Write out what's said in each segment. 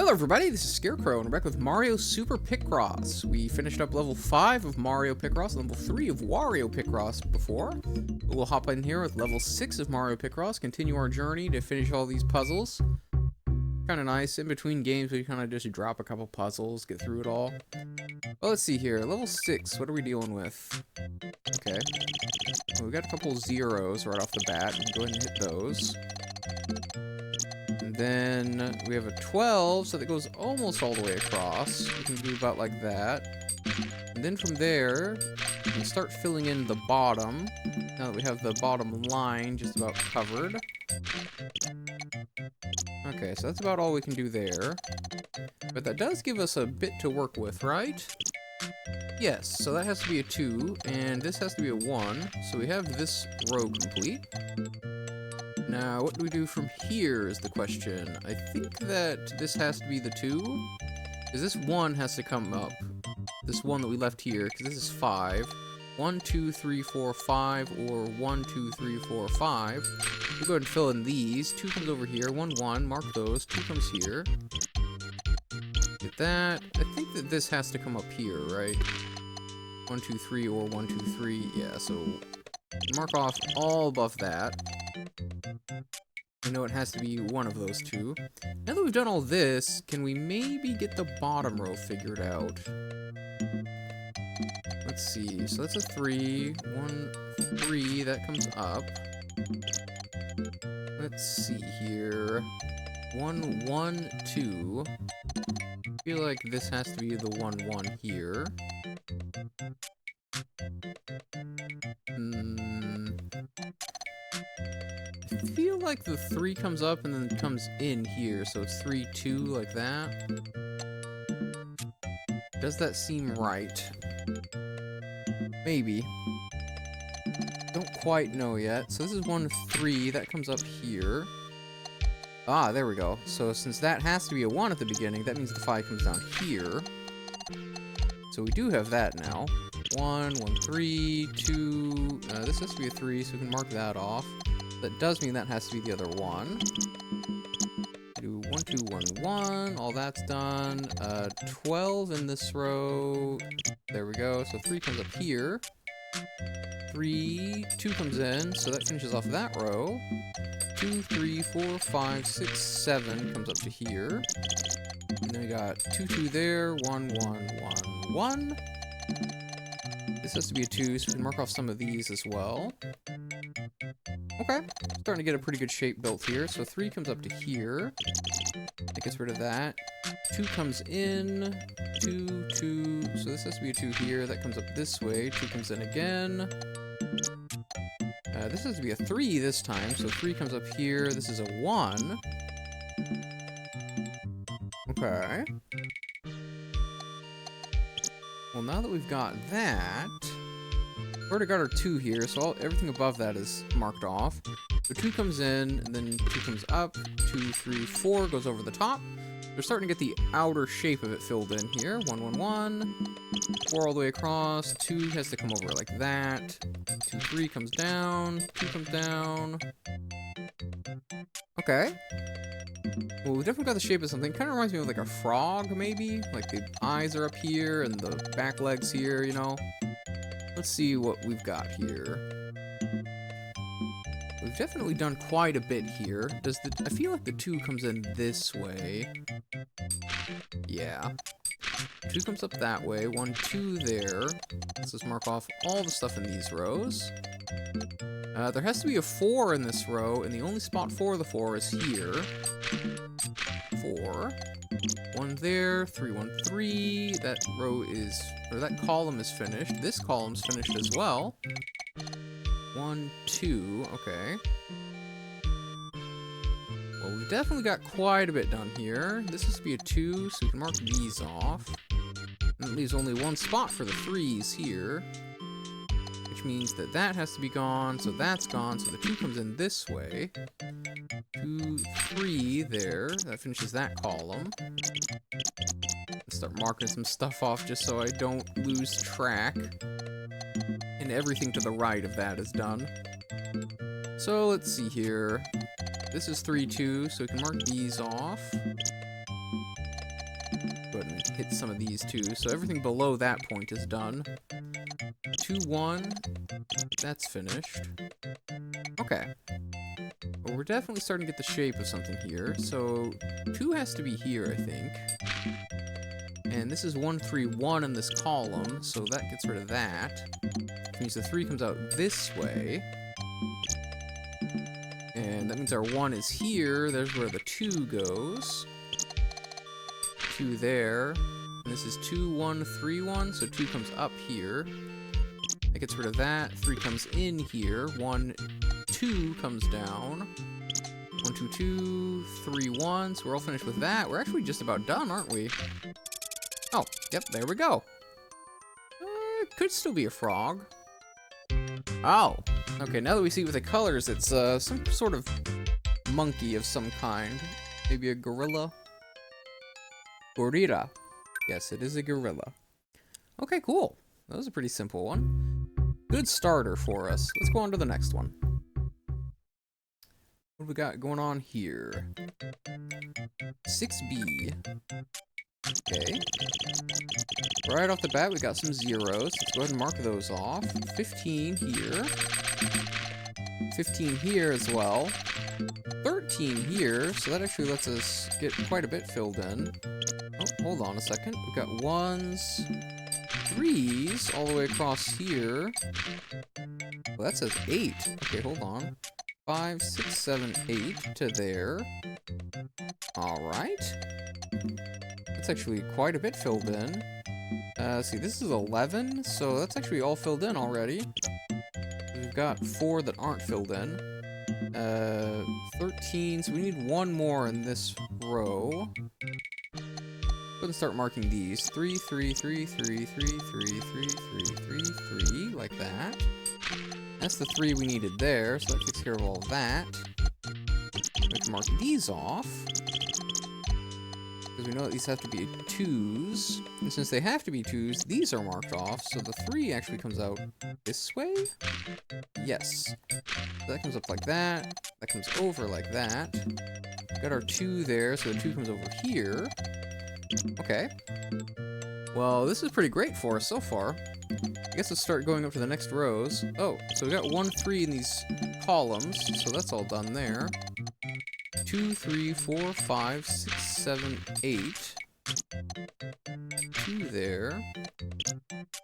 Hello everybody, this is Scarecrow, and we're back with Mario Super Picross. We finished up level 5 of Mario Picross and level 3 of Wario Picross before. We'll hop in here with level 6 of Mario Picross, continue our journey to finish all these puzzles. Kinda nice, in between games we kinda just drop a couple puzzles, get through it all. Well, let's see here, level 6, what are we dealing with? Okay. Well, we got a couple zeros right off the bat, we can go ahead and hit those. And then we have a 12, so that goes almost all the way across. We can do about like that. And then from there, we can start filling in the bottom. Now that we have the bottom line just about covered. Okay, so that's about all we can do there. But that does give us a bit to work with, right? Yes, so that has to be a 2, and this has to be a 1. So we have this row complete. Now, what do we do from here is the question. I think that this has to be the 2, because this 1 has to come up. This 1 that we left here, because this is 5. 1, 2, 3, 4, 5, or 1, 2, 3, 4, 5. We'll go ahead and fill in these. 2 comes over here, 1, 1, mark those. 2 comes here. Get that. I think that this has to come up here, right? 1, 2, 3, or 1, 2, 3. Yeah, so mark off all above that. I know it has to be one of those two. Now that we've done all this, can we maybe get the bottom row figured out? Let's see. So that's a 3. 1, 3. That comes up. Let's see here. 1, 1, 2. I feel like this has to be the 1, 1 here. I feel like the 3 comes up and then comes in here, so it's 3, 2, like that. Does that seem right? Maybe. Don't quite know yet. So this is 1, 3, that comes up here. Ah, there we go. So since that has to be a 1 at the beginning, that means the 5 comes down here. So we do have that now. 1, 1, 3, 2, this has to be a 3, so we can mark that off. That does mean that has to be the other 1. Do 1, 2, 1, 1. All that's done. 12 in this row. There we go. So 3 comes up here. 3, 2 comes in, so that finishes off that row. 2, 3, 4, 5, 6, 7 comes up to here. And then we got 2, 2 there. 1, 1, 1, 1. This has to be a 2, so we can mark off some of these as well. Okay, starting to get a pretty good shape built here. So 3 comes up to here. That gets rid of that. 2 comes in. 2, 2. So this has to be a 2 here. That comes up this way. 2 comes in again. This has to be a 3 this time. So 3 comes up here. This is a 1. Okay. Well, now that we've got that, we already got our 2 here, so everything above that is marked off. So 2 comes in, and then 2 comes up, 2, 3, 4 goes over the top. We're starting to get the outer shape of it filled in here. 1, 1, 1, 4 all the way across, 2 has to come over like that, 2, 3 comes down, 2 comes down. Okay. Well, we definitely got the shape of something. Kind of reminds me of like a frog, maybe? Like the eyes are up here, and the back legs here, you know? Let's see what we've got here. We've definitely done quite a bit here. I feel like the 2 comes in this way. Yeah. 2 comes up that way. 1, 2 there. Let's just mark off all the stuff in these rows. There has to be a 4 in this row, and the only spot for the 4 is here. 4. 1 there. 3, 1, 3. That row is... or that column is finished. This column's finished as well. 1, 2, okay. Well, we've definitely got quite a bit done here. This has to be a 2, so we can mark these off. And that leaves only 1 spot for the 3s here. Which means that that has to be gone, so that's gone, so the 2 comes in this way. 2, 3 there. That finishes that column. Let's start marking some stuff off just so I don't lose track. And everything to the right of that is done. So let's see here. This is 3, 2, so we can mark these off. hit some of these too. So everything below that point is done. 2, 1. That's finished. Okay. Well, we're definitely starting to get the shape of something here. So 2 has to be here, I think. And this is 1, 3, 1 in this column, so that gets rid of that. Which means the 3 comes out this way. And that means our 1 is here. There's where the 2 goes. 2 there. And this is 2, 1, 3, 1, so 2 comes up here. That gets rid of that. 3 comes in here. 1, 2 comes down. 1, 2, 2, 3, 1. So we're all finished with that. We're actually just about done, aren't we? Oh, yep, there we go. Could still be a frog. Oh, okay, now that we see with the colors, it's some sort of monkey of some kind. Maybe a gorilla? Gorilla. Yes, it is a gorilla. Okay, cool. That was a pretty simple one. Good starter for us. Let's go on to the next one. What do we got going on here? 6B. Okay. Right off the bat, we got some zeros. Let's go ahead and mark those off. 15 here. 15 here as well. 13 here, so that actually lets us get quite a bit filled in. Oh, hold on a second. We've got 1s, 3s all the way across here. Well, that says 8. Okay, hold on. 5, 6, 7, 8 to there. Alright. That's actually quite a bit filled in. See, this is 11, so that's actually all filled in already. We've got 4 that aren't filled in. 13, so we need 1 more in this row. Go ahead and start marking these. 3, 3, 3, 3, 3, 3, 3, 3, 3, 3, like that. That's the 3 we needed there, so that takes care of all that. We can mark these off. Because we know that these have to be 2s. And since they have to be 2s, these are marked off, so the 3 actually comes out this way? Yes. So that comes up like that. That comes over like that. Got our 2 there, so the 2 comes over here. Okay. Well, this is pretty great for us so far. I guess let's start going up to the next rows. Oh, so we got 1, 3 in these columns, so that's all done there. 2, 3, 4, 5, 6, 7, 8. 2 there.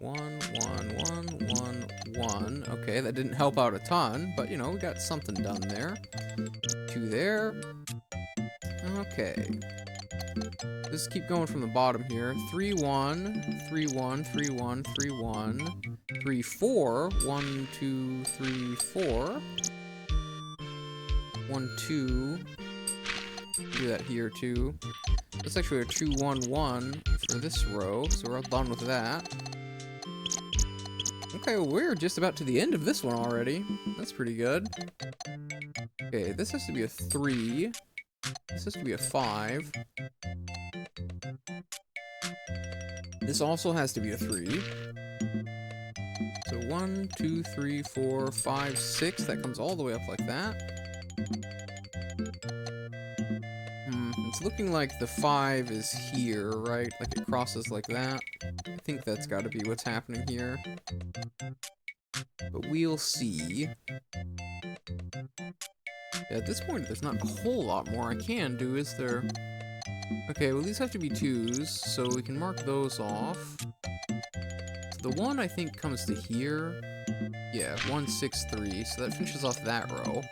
1, 1, 1, 1, 1. Okay, that didn't help out a ton, but you know, we got something done there. 2 there. Okay. Let's keep going from the bottom here. 3, 1, 3, 1, 3, 1, 3, 1, 3, 4. 1, 2, 3, 4. 1, 2. Do that here too. That's actually a 2, 1, 1 for this row, so we're all done with that. Okay, well, we're just about to the end of this one already. That's pretty good. Okay, this has to be a 3. This has to be a 5. This also has to be a 3. So 1, 2, 3, 4, 5, 6. That comes all the way up like that. It's looking like the 5 is here, right? Like it crosses like that. I think that's got to be what's happening here. But we'll see. Yeah, at this point, there's not a whole lot more I can do, is there? Okay, well, these have to be 2s, so we can mark those off. So the 1, I think, comes to here. Yeah, 1, 6, 3, so that finishes off that row.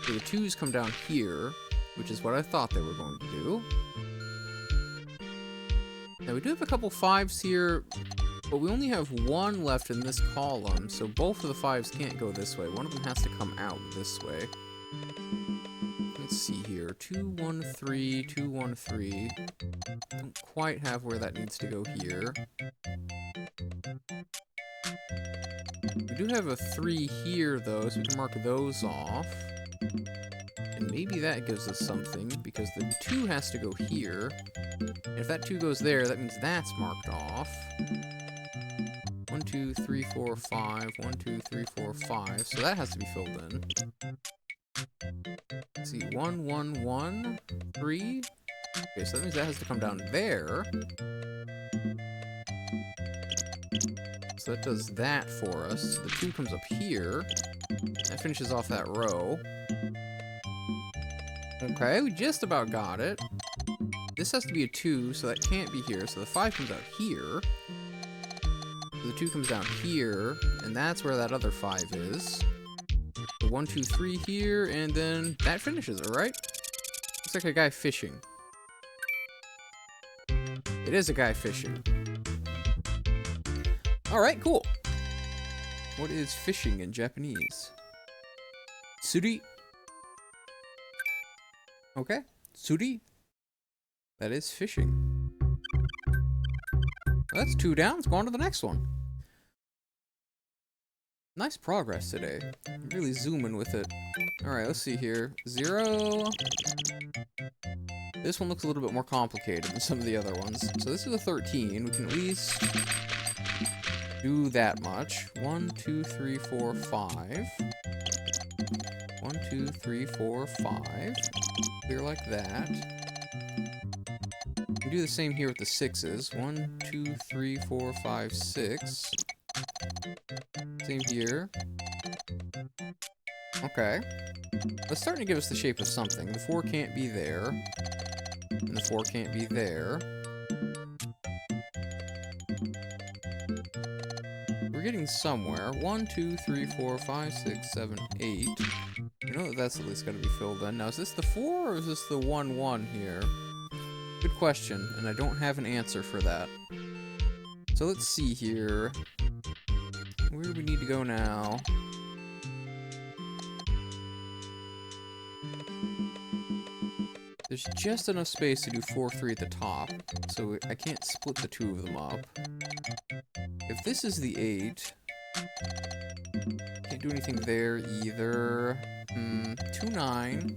So the 2s come down here, which is what I thought they were going to do. Now, we do have a couple 5s here, but we only have 1 left in this column, so both of the 5s can't go this way. One of them has to come out this way. Let's see here. 2, 1, 3, 2, 1, 3. Don't quite have where that needs to go here. We do have a 3 here, though, so we can mark those off. And maybe that gives us something, because the 2 has to go here. And if that 2 goes there, that means that's marked off. 1, 2, 3, 4, 5. 1, 2, 3, 4, 5. So that has to be filled in. Let's see, 1, 1, 1, 3. Okay, so that means that has to come down there. So that does that for us. So the 2 comes up here. That finishes off that row. Okay, we just about got it. This has to be a 2, so that can't be here. So the 5 comes out here. So the 2 comes down here, and that's where that other 5 is. The 1, 2, 3 here, and then that finishes it, right? Looks like a guy fishing. It is a guy fishing. Alright, cool. What is fishing in Japanese? Suri. Okay, suri. That is fishing. Well, that's 2 down. Let's go on to the next one. Nice progress today. I'm really zooming with it. Alright, let's see here. 0. This one looks a little bit more complicated than some of the other ones. So this is a 13. We can at least do that much. 1, 2, 3, 4, 5. 1, 2, 3, 4, 5. Clear like that. We can do the same here with the 6s. 1, 2, 3, 4, 5, 6. Same here. Okay. That's starting to give us the shape of something. The 4 can't be there. And the 4 can't be there. We're getting somewhere. 1, 2, 3, 4, 5, 6, 7, 8. You know that that's at least got to be filled in. Now, is this the 4 or is this the 1, 1 here? Good question, and I don't have an answer for that. So let's see here. Where do we need to go now? There's just enough space to do 4, 3 at the top, so I can't split the 2 of them up. If this is the 8, can't do anything there either. 2, 9,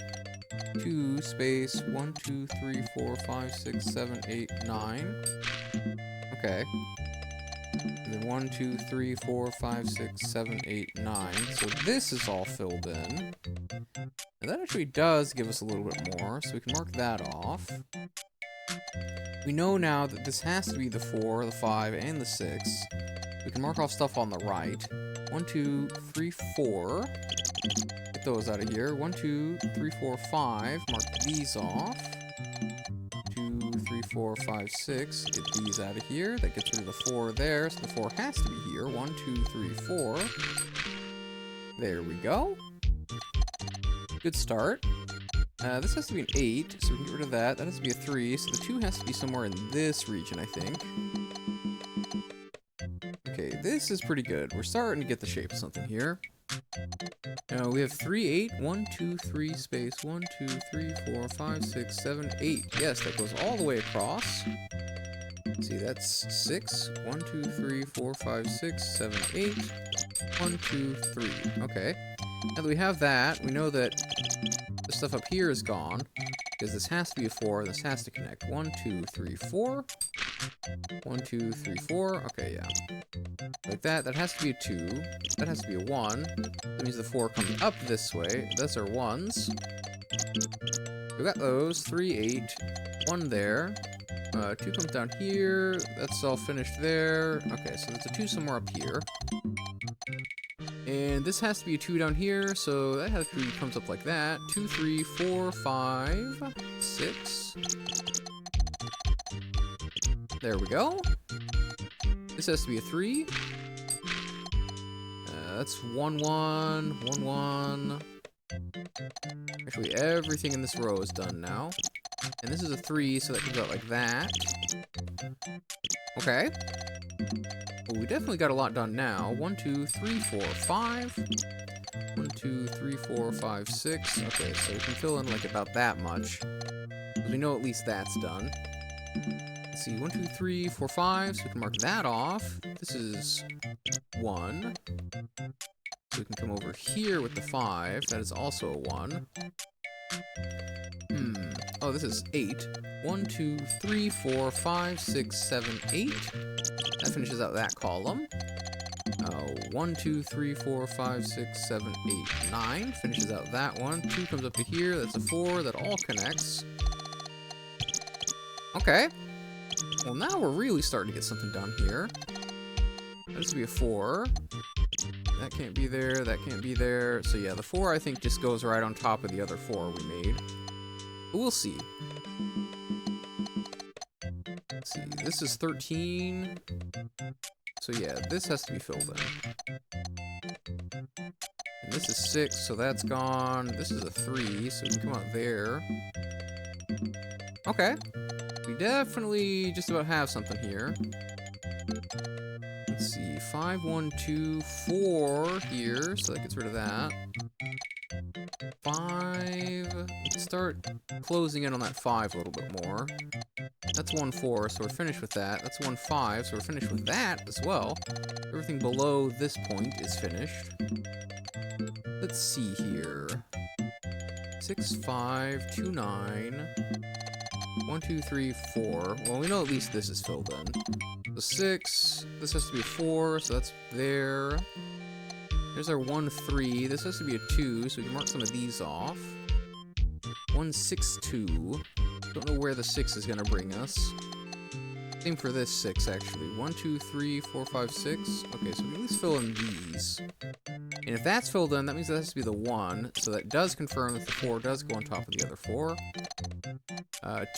2, space, 1, 2, 3, 4, 5, 6, 7, 8, 9. Okay. And then 1, 2, 3, 4, 5, 6, 7, 8, 9. So this is all filled in. And that actually does give us a little bit more, so we can mark that off. We know now that this has to be the 4, the 5, and the 6. We can mark off stuff on the right. 1, 2, 3, 4. Get those out of here. 1, 2, 3, 4, 5. Mark these off. 2, 3, 4, 5, 6. Get these out of here. That gets rid of the 4 there, so the 4 has to be here. 1, 2, 3, 4. There we go. Good start. This has to be an 8, so we can get rid of that. That has to be a 3, so the 2 has to be somewhere in this region, I think. Okay, this is pretty good. We're starting to get the shape of something here. Now we have 3, 8, 1, 2, 3, space, 1, 2, 3, 4, 5, 6, 7, 8. Yes, that goes all the way across. Let's see, that's 6. 1, 2, 3, 4, 5, 6, 7, 8. 1, 2, 3. Okay. Now that we have that, we know that the stuff up here is gone, because this has to be a 4, this has to connect. 1, 2, 3, 4. 1, 2, 3, 4. Okay, yeah. Like that. That has to be a 2. That has to be a 1. That means the 4 comes up this way. Those are 1s. We got those. 3, 8. 1 there. 2 comes down here. That's all finished there. Okay, so there's a 2 somewhere up here. And this has to be a 2 down here, so that has to be, comes up like that. 2, 3, 4, 5, 6. There we go. This has to be a 3. That's 1, 1, 1, 1. Actually, everything in this row is done now. And this is a 3, so that comes out like that. Okay. Well, we definitely got a lot done now. 1, 2, 3, 4, 5. 1, 2, 3, 4, 5, 6. Okay, so we can fill in like about that much. Because we know at least that's done. Let's see, 1, 2, 3, 4, 5. So we can mark that off. This is 1. So we can come over here with the 5. That is also a 1. Oh, this is 8. 1, 2, 3, 4, 5, 6, 7, 8. That finishes out that column. 1, 2, 3, 4, 5, 6, 7, 8, 9. Finishes out that one. 2 comes up to here. That's a 4. That all connects. Okay. Well, now we're really starting to get something done here. That has to be a 4. That can't be there, that can't be there. So yeah, the 4 I think just goes right on top of the other 4 we made. But we'll see. Let's see, this is 13. So yeah, this has to be filled in. And this is 6, so that's gone. This is a 3, so we can come out there. Okay. We definitely just about have something here. Let's see, 5, 1, 2, 4 here, so that gets rid of that. 5, let's start closing in on that 5 a little bit more. That's 1, 4, so we're finished with that. That's 1, 5, so we're finished with that as well. Everything below this point is finished. Let's see here. 6, 5, 2, 9. 1, 2, 3, 4. Well, we know at least this is filled in. So 6. This has to be a 4, so that's there. There's our 1, 3. This has to be a 2, so we can mark some of these off. 1, 6, 2. Don't know where the 6 is going to bring us. Same for this 6, actually. 1, 2, 3, 4, 5, 6. Okay, so we can at least fill in these. And if that's filled in, that means that has to be the 1. So that does confirm that the 4 does go on top of the other 4.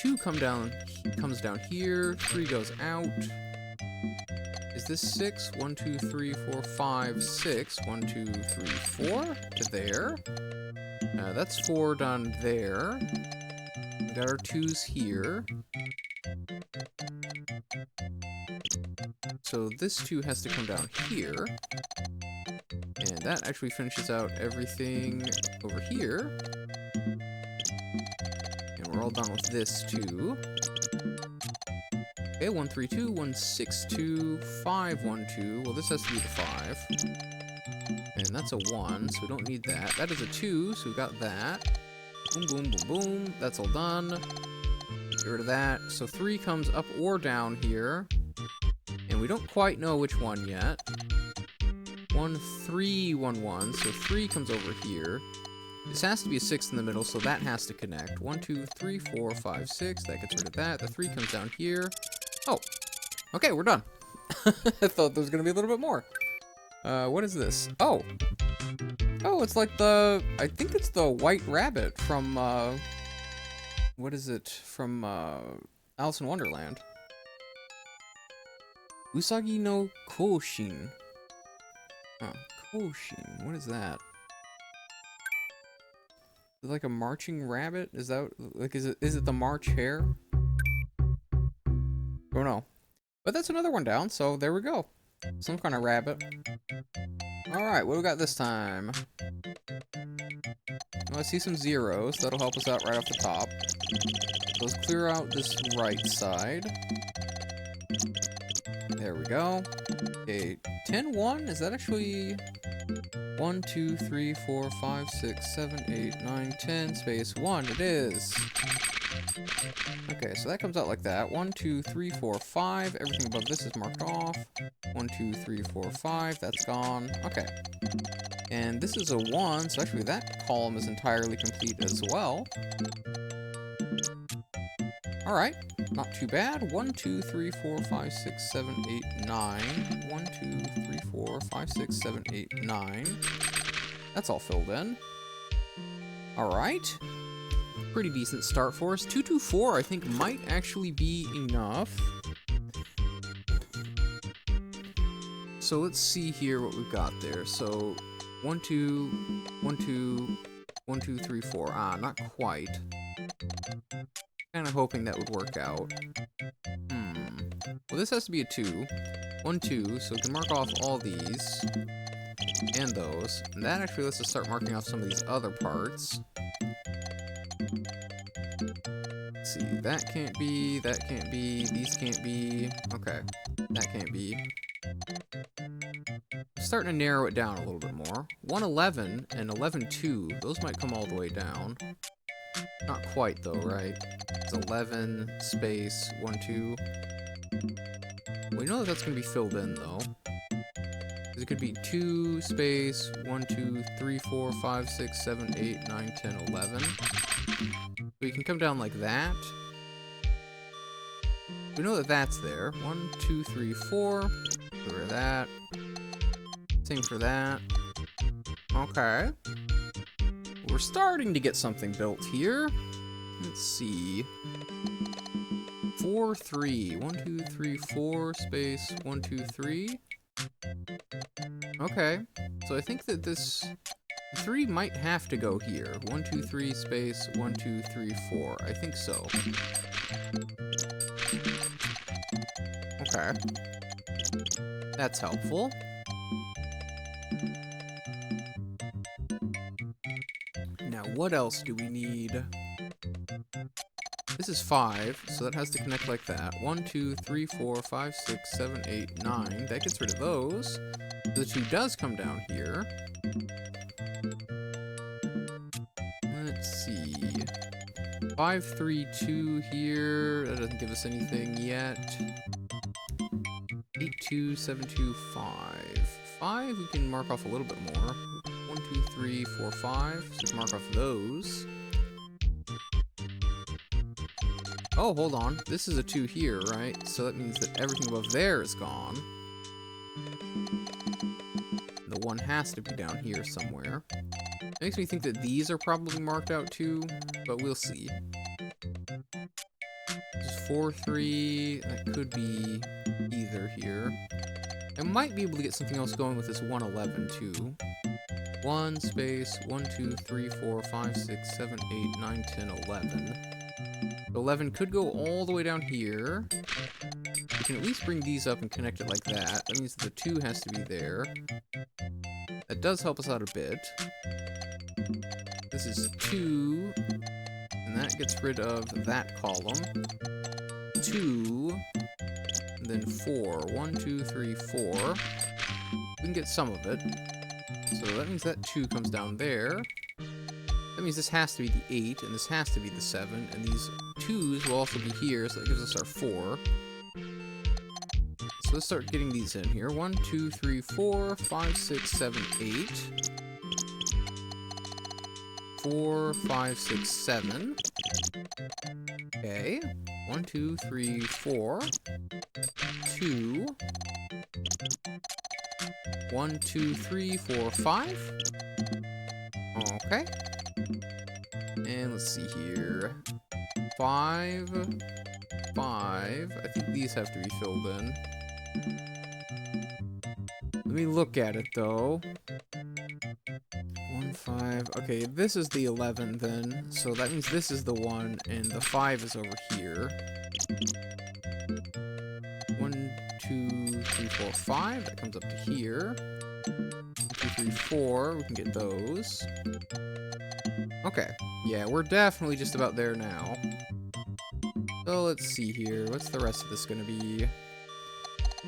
2 comes down here. 3 goes out. Is this 6? 1, 2, 3, 4, 5, 6. 1, 2, 3, 4 to there. That's 4 done there. We got our 2s here. So this 2 has to come down here. And that actually finishes out everything over here. And we're all done with this too. Okay, 1, 3, 2, 1, 6, 2, 5, 1, 2. Well, this has to be the 5. And that's a 1, so we don't need that. That is a 2, so we got that. Boom, boom, boom, boom. That's all done. Get rid of that. So 3 comes up or down here. And we don't quite know which one yet. 1, 3, 1, 1. So 3 comes over here. This has to be a 6 in the middle, so that has to connect. 1, 2, 3, 4, 5, 6. That gets rid of that. The 3 comes down here. Oh. Okay, we're done. I thought there was going to be a little bit more. What is this? Oh. Oh, it's like the... I think it's the White Rabbit from, what is it? From, Alice in Wonderland. Usagi no Koushin. Oh, Koushin. What is that? Is it like a marching rabbit? Is that, like, is it the March Hare? Don't know. But that's another one down, so there we go. Some kind of rabbit. Alright, what do we got this time? Oh, I see some zeros. That'll help us out right off the top. So let's clear out this right side. There we go. Okay, 10, 1? Is that actually... 1, 2, 3, 4, 5, 6, 7, 8, 9, 10, space 1. It is. Okay, so that comes out like that. 1, 2, 3, 4, 5. Everything above this is marked off. 1, 2, 3, 4, 5. That's gone. Okay. And this is a 1, so actually that column is entirely complete as well. Alright, not too bad. 1, 2, 3, 4, 5, 6, 7, 8, 9. 1, 2, 3, 4, 5, 6, 7, 8, 9. That's all filled in. Alright. Pretty decent start for us. 2, 2, 4 I think might actually be enough. So let's see here what we've got there. So 1, 2, 1, 2, 1, 2, 3, 4. Ah, not quite. Kind of hoping that would work out. Well, this has to be a 2. 1, 2, so we can mark off all these. And those. And that actually lets us start marking off some of these other parts. Let's see, that can't be, that can't be, these can't be. Okay, that can't be. I'm starting to narrow it down a little bit more. 111 and 11-2, those might come all the way down. Not quite though, right? It's 11 space 1, 2. We know that that's going to be filled in though. Because it could be 2 space 1, 2, 3, 4, 5, 6, 7, 8, 9, 10, 11. So we can come down like that. We know that that's there. 1, 2, 3, 4. Get rid of that. Same for that. Okay. We're starting to get something built here. Let's see. 4, 3. 1, 2, 3, 4, space 1, 2, 3. Okay. So I think that this 3 might have to go here. 1, 2, 3, space 1, 2, 3, 4. I think so. Okay. That's helpful. Now, what else do we need? This is 5, so that has to connect like that. 1, 2, 3, 4, 5, 6, 7, 8, 9. That gets rid of those. The 2 does come down here. Let's see. 5, 3, 2 here. That doesn't give us anything yet. 8, 2, 7, 2, 5. 5, we can mark off a little bit more. 1, 2, 3, 4, 5. So we can mark off those. Oh, hold on. This is a 2 here, right? So that means that everything above there is gone. The 1 has to be down here somewhere. It makes me think that these are probably marked out too, but we'll see. This is 4, 3. That could be either here. I might be able to get something else going with this 1, 11 too. 1 space 1, 2, 3, 4, 5, 6, 7, 8, 9, 10, 11. 11 could go all the way down here. We can at least bring these up and connect it like that. That means that the 2 has to be there. That does help us out a bit. This is 2, and that gets rid of that column. 2, and then 4. 1, 2, 3, 4. We can get some of it. So that means that 2 comes down there. That means this has to be the 8, and this has to be the 7, and these 2s will also be here, so that gives us our 4. So let's start getting these in here. 1, 2, 3, 4, 5, 6, 7, 8. 4, 5, 6, 7. Okay. 1, 2, 3, 4. 2. 1, 2, 3, 4, 5. Okay. And let's see here. 5, 5. I think these have to be filled in. Let me look at it though. 1, 5. Okay, this is the 11 then. So that means this is the 1 and the 5 is over here. 1, 2, 3, 4, 5. That comes up to here. 1, 2, 3, 4. We can get those. Okay. Yeah, we're definitely just about there now. So let's see here. What's the rest of this gonna be?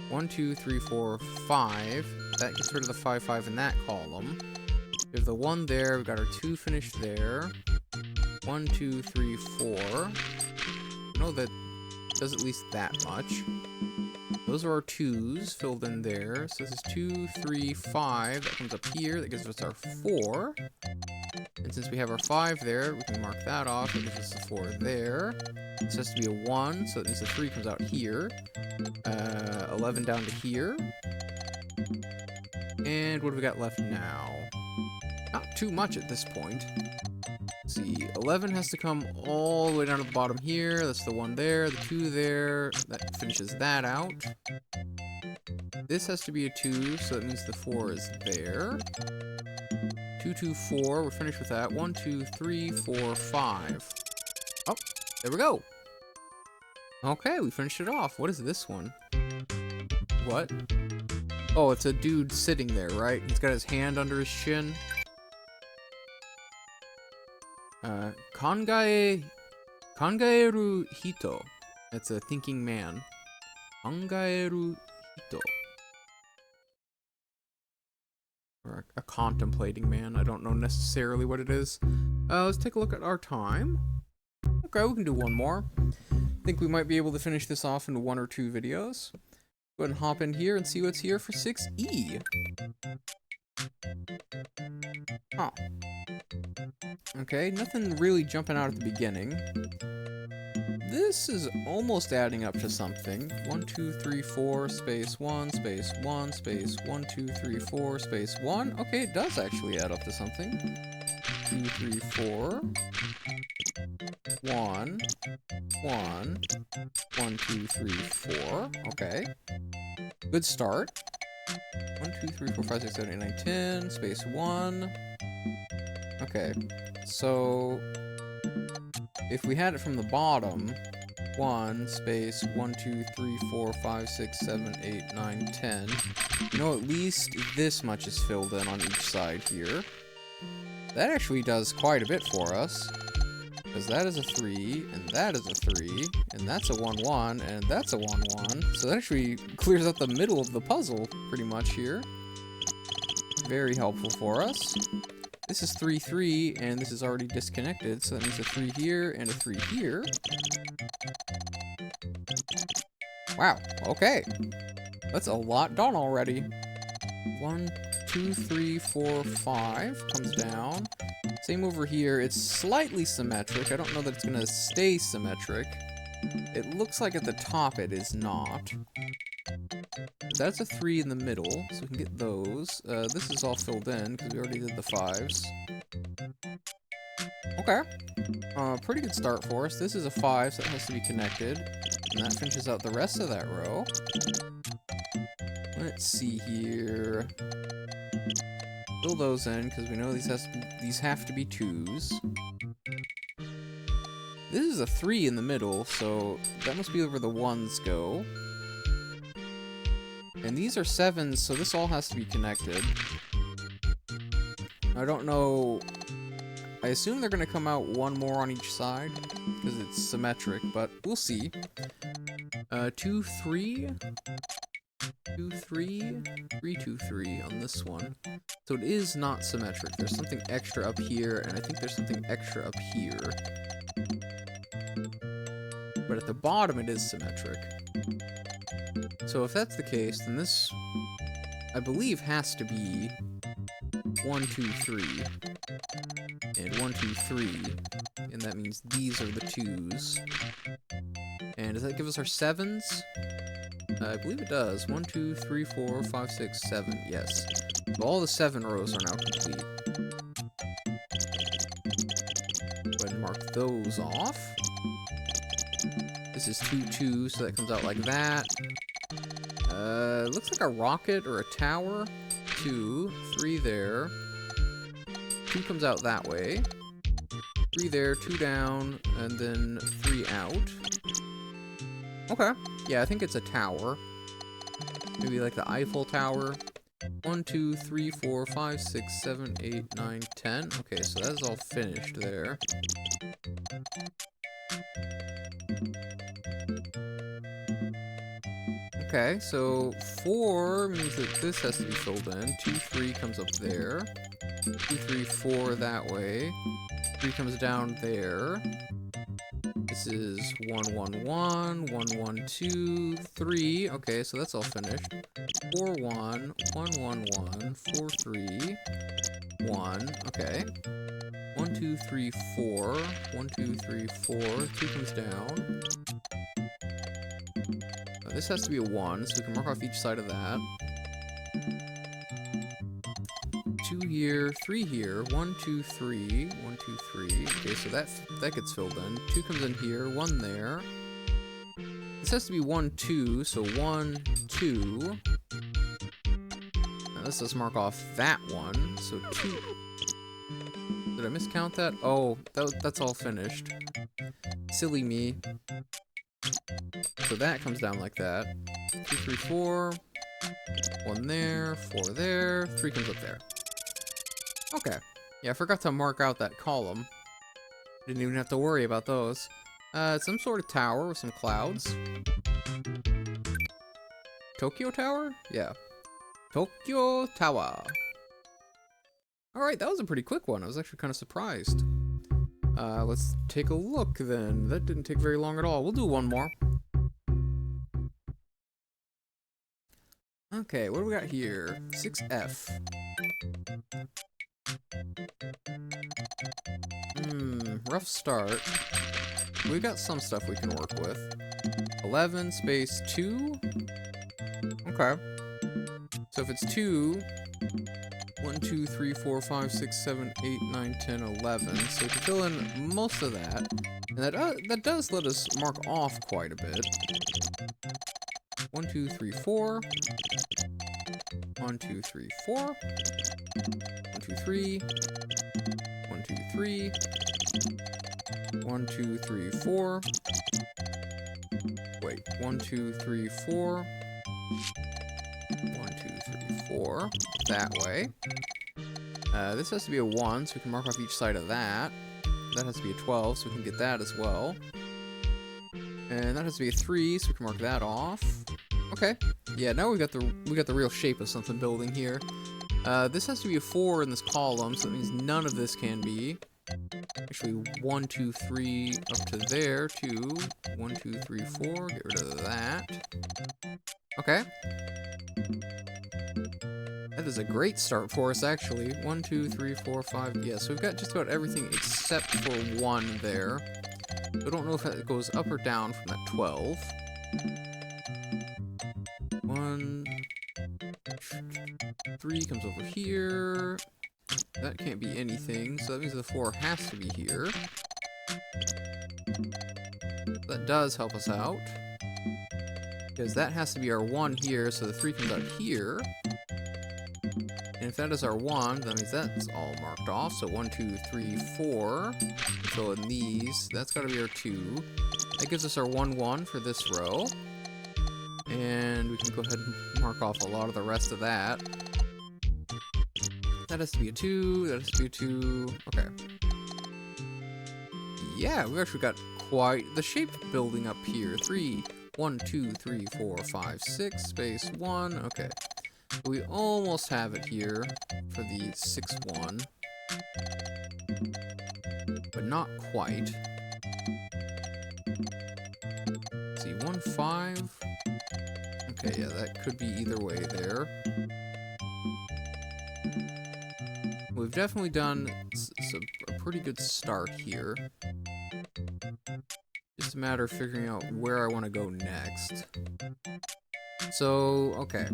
1, 2, 3, 4, 5. That gets rid of the 5, 5 in that column. We have the 1 there. We've got our 2 finished there. 1, 2, 3, 4. I know that does at least that much. Those are our 2s filled in there. So this is 2, 3, 5. That comes up here. That gives us our 4. And since we have our 5 there, we can mark that off. That gives us a 4 there. This has to be a 1, so that means the 3 comes out here. 11 down to here. And what do we got left now? Not too much at this point. Let's see, 11 has to come all the way down to the bottom here. That's the 1 there, the 2 there. That finishes that out. This has to be a 2, so that means the 4 is there. 2, 2, 4. We're finished with that. 1, 2, 3, 4, 5. Oh, there we go. Okay, we finished it off. What is this one? What? Oh, it's a dude sitting there, right? He's got his hand under his chin. Kangaeru hito. That's a thinking man. Kangaeru hito. Or a contemplating man. I don't know necessarily what it is. Let's take a look at our time. Okay, we can do one more. I think we might be able to finish this off in 1 or 2 videos. Go ahead and hop in here and see what's here for 6E. Oh. Okay, nothing really jumping out at the beginning. this is almost adding up to something. 1, 2, 3, 4, space 1, space 1, space 1, 2, 3, 4, space 1. Okay, it does actually add up to something. 2, 3, 4. 1, 1, 1, 2, 3, 4. Okay. Good start. 1, 2, 3, 4, 5, 6, 7, 8, 9, 10. Space 1. Okay. So, if we had it from the bottom, 1, space 1, 2, 3, 4, 5, 6, 7, 8, 9, 10. You know, at least this much is filled in on each side here. That actually does quite a bit for us. Because that is a 3, and that is a 3, and that's a 1, 1, and that's a 1, 1. So that actually clears out the middle of the puzzle, pretty much here. Very helpful for us. This is 3, 3, and this is already disconnected, so that means a 3 here and a 3 here. Wow, okay. That's a lot done already. 1, 2, 3, 4, 5 comes down. Same over here. It's slightly symmetric. I don't know that it's going to stay symmetric. It looks like at the top it is not. That's a 3 in the middle, so we can get those. This is all filled in, because we already did the 5s. Okay. Pretty good start for us. This is a 5, so it has to be connected. And that finishes out the rest of that row. Let's see here. Fill those in, because we know these have to be 2s. This is a 3 in the middle, so that must be where the 1s go. And these are 7s, so this all has to be connected. I don't know. I assume they're going to come out one more on each side, because it's symmetric, but we'll see. 2, 3. 2, 3, 3, 2, 3 on this one. So it is not symmetric. There's something extra up here, and I think there's something extra up here. But at the bottom, it is symmetric. So if that's the case, then this, I believe, has to be 1, 2, 3. And 1, 2, 3. And that means these are the 2s. And does that give us our 7s? I believe it does. 1, 2, 3, 4, 5, 6, 7. Yes. So all the 7 rows are now complete. Go ahead and mark those off. This is 2, 2, so that comes out like that. Looks like a rocket or a tower. 2, 3 there. 2 comes out that way. 3 there, 2 down, and then 3 out. Okay. Yeah, I think it's a tower. Maybe like the Eiffel Tower. 1, 2, 3, 4, 5, 6, 7, 8, 9, 10. Okay, so that is all finished there. Okay, so 4 means that this has to be filled in. 2, 3 comes up there. 2, 3, 4 that way. 3 comes down there. This is 1, 1, 1, 1, 1, 2, 3. Okay, so that's all finished. 4, 1, 1, 1, 1, 4, 3, 1. Okay. 1, 2, 3, 4. 1, 2, 3, 4. 2 comes down. This has to be a 1, so we can mark off each side of that. 2 here, 3 here, 1, 2, 3, 1, 2, 3. Okay, so that gets filled in. 2 comes in here, 1 there. This has to be 1, 2, so 1, 2. Now let's just mark off that one, so 2. Did I miscount that? Oh, that's all finished. Silly me. So that comes down like that. 2, 3, 4. 1 there, 4 there, 3 comes up there. Okay. Yeah, I forgot to mark out that column. Didn't even have to worry about those. Some sort of tower with some clouds. Tokyo Tower? Yeah. Tokyo Tower. Alright, that was a pretty quick one. I was actually kind of surprised. Let's take a look then. That didn't take very long at all. We'll do one more. Okay, what do we got here? 6F. Rough start. We've got some stuff we can work with. 11 space 2? Okay. So if it's 2, 1, 2, 3, 4, 5, 6, 7, 8, 9, 10, 11. So we can fill in most of that. And that does let us mark off quite a bit. 1, 2, 3, 4. 1, 2, 3, 4. 1, 2, 3. 1, 2, 3. 1, 2, 3, 4. Wait, 1, 2, 3, 4. 1, 2, 3, 4. That way. This has to be a 1, so we can mark off each side of that. That has to be a 12, so we can get that as well. And that has to be a 3, so we can mark that off. Okay. Yeah, now we got the real shape of something building here. This has to be a 4 in this column, so that means none of this can be. Actually, 1, 2, 3 up to there, 2. 1, 2, 3, 4. Get rid of that. Okay. That is a great start for us, actually. 1, 2, 3, 4, 5. Yeah, so we've got just about everything except for 1 there. I don't know if that goes up or down from that 12. 1, 3 comes over here. That can't be anything, so that means the 4 has to be here. That does help us out. Because that has to be our 1 here, so the 3 comes out here. And if that is our 1, that means that's all marked off. So 1, 2, 3, 4. Fill in these. That's got to be our 2. That gives us our 1, 1 for this row. And we can go ahead and mark off a lot of the rest of that. That has to be a 2. That has to be a 2. Okay. Yeah, we actually got quite the shape building up here. 3, 1, 2, 3, 4, 5, 6, space 1. Okay. We almost have it here for the 6, 1. But not quite. Let's see, 1, 5. Okay, yeah, that could be either way there. We've definitely done a pretty good start here. Just a matter of figuring out where I want to go next. So, okay.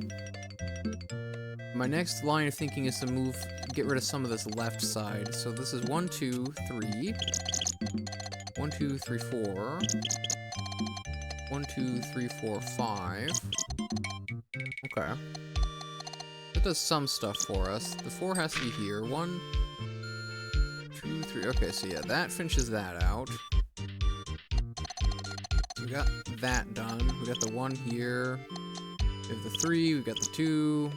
My next line of thinking is to get rid of some of this left side. So this is 1, 2, 3. 1, 2, 3, 4. 1, 2, 3, 4, 5. Okay. That does some stuff for us. The 4 has to be here. 1, 2, 3. Okay, so yeah, that finishes that out. So we got that done. We got the 1 here. We have the 3. We got the 2.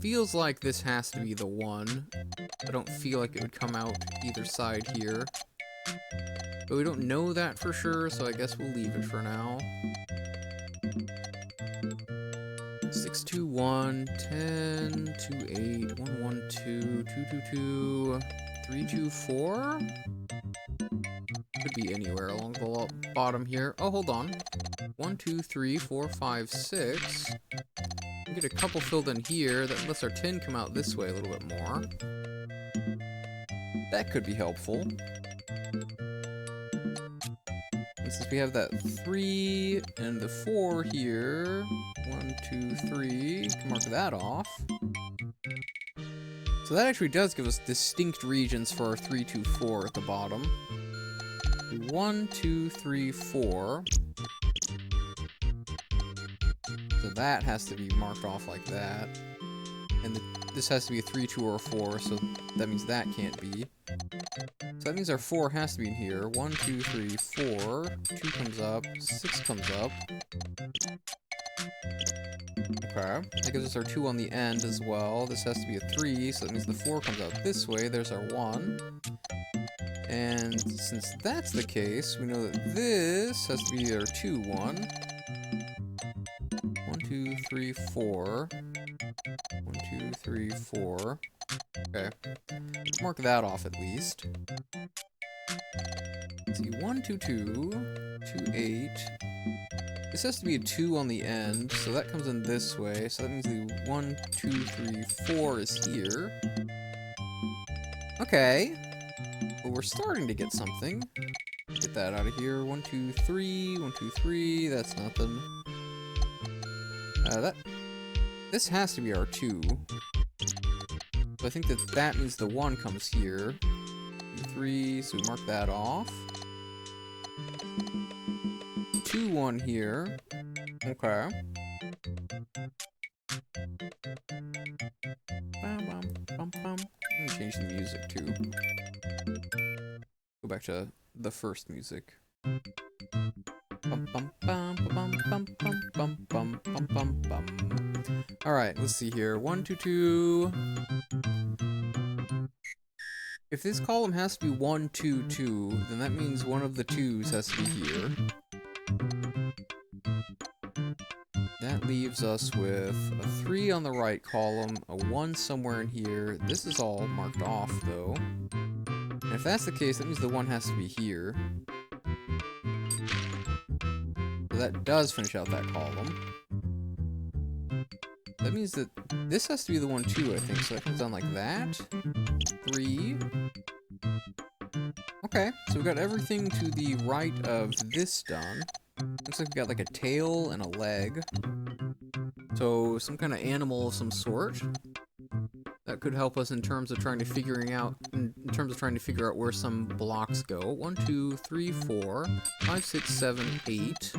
Feels like this has to be the 1. I don't feel like it would come out either side here. But we don't know that for sure, so I guess we'll leave it for now. 6, 2, 1, 10, 2, 8, 1, 1, 2, 2, 2, 2, 3, 2, 4? Could be anywhere along the bottom here. Oh, hold on. 1, 2, 3, 4, 5, 6. We get a couple filled in here. That lets our 10 come out this way a little bit more. That could be helpful. And since we have that 3 and the 4 here, 1, 2, 3, can mark that off. So that actually does give us distinct regions for our 3, 2, 4 at the bottom. 1, 2, 3, 4. So that has to be marked off like that. And this has to be a 3, 2, or a 4, so that means that can't be. So that means our 4 has to be in here. 1, 2, 3, 4. 2 comes up. 6 comes up. Okay. That gives us our 2 on the end as well. This has to be a 3, so that means the 4 comes out this way. There's our 1. And since that's the case, we know that this has to be our 2, 1. 1, 2, 3, 4. 1, 2, 3, 4. Okay. Mark that off at least. Let's see, 1, 2, 2, 2, 8. This has to be a 2 on the end, so that comes in this way. So that means the 1, 2, 3, 4 is here. Okay. Well, we're starting to get something. Get that out of here. 1, 2, 3, 1, 2, 3. That's nothing. This has to be our 2. So I think that means the 1 comes here. 2, 3, so we mark that off. 2, 1 here. Okay. Bum, bum, bum, bum. Let me change the music too. Go back to the first music. Bum, bum, bum, bum, bum, bum, bum, bum, bum, bum, bum. Alright, let's see here. 1, 2, 2. If this column has to be 1, 2, 2, then that means one of the 2's has to be here. That leaves us with a 3 on the right column, a 1 somewhere in here. This is all marked off, though. And if that's the case, that means the 1 has to be here. So that does finish out that column. That means that this has to be the 1, too, I think. So that comes down like that. 3. Okay, so we've got everything to the right of this done. Looks like we've got like a tail and a leg. So some kind of animal of some sort. That could help us in terms of trying to figure out where some blocks go. 1, 2, 3, 4, 5, 6, 7, 8.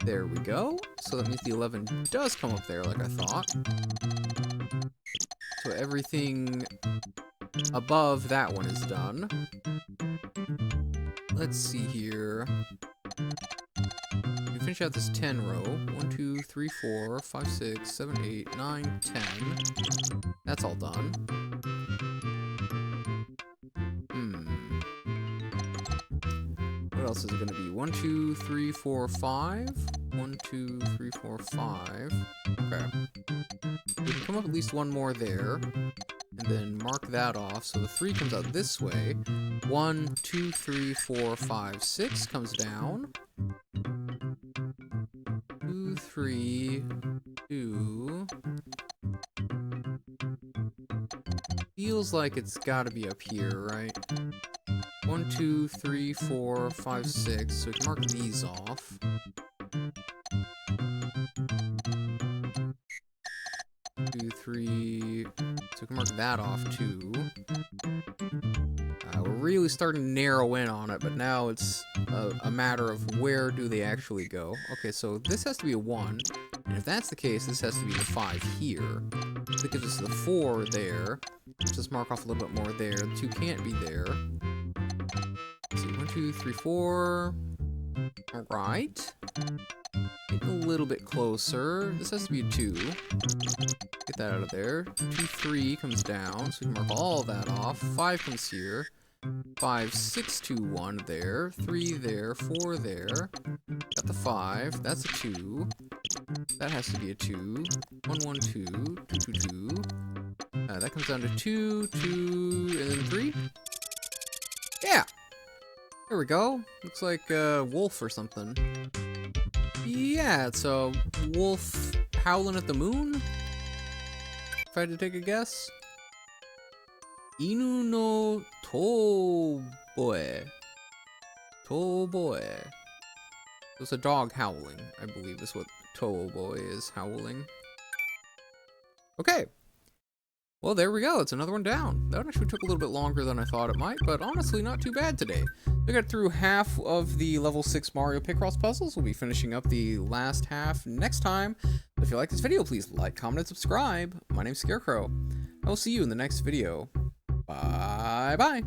There we go. So that means the 11 does come up there like I thought. So everything above that one is done. Let's see here. We finish out this 10 row. 1, 2, 3, 4, 5, 6, 7, 8, 9, 10. That's all done. What else is it going to be? 1, 2, 3, 4, 5. 1, 2, 3, 4, 5. Okay. We can come up at least one more there. And then mark that off. So the 3 comes out this way. 1, 2, 3, 4, 5, 6 comes down. 2, 3, 2. Feels like it's gotta be up here, right? 1, 2, 3, 4, 5, 6. So we can mark these off. 2, 3. So we can mark that off too. We're really starting to narrow in on it, but now it's a matter of where do they actually go. Okay, so this has to be a 1, and if that's the case, this has to be the 5 here. That gives us the 4 there. Let's just mark off a little bit more there. The 2 can't be there. Let's see, 1, 2, 3, 4. Alright. Getting a little bit closer. This has to be a 2. Get that out of there. 2, 3 comes down, so we can mark all that off. 5 comes here. 5, 6, 2, 1 there. 3 there. 4 there. Got the 5. That's a 2. That has to be a 2. 1, 1, 2. 2, 2, 2. That comes down to 2, 2, and then 3. Yeah! There we go. Looks like a wolf or something. Yeah, it's a wolf howling at the moon? If I had to take a guess. Inu no toboe. Toboe. It's a dog howling, I believe is what toboe is, howling. Okay. Well, there we go. It's another one down. That one actually took a little bit longer than I thought it might, but honestly, not too bad today. We got through half of the level 6 Mario Picross puzzles. We'll be finishing up the last half next time. If you like this video, please like, comment, and subscribe. My name's Scarecrow. I will see you in the next video. Bye-bye.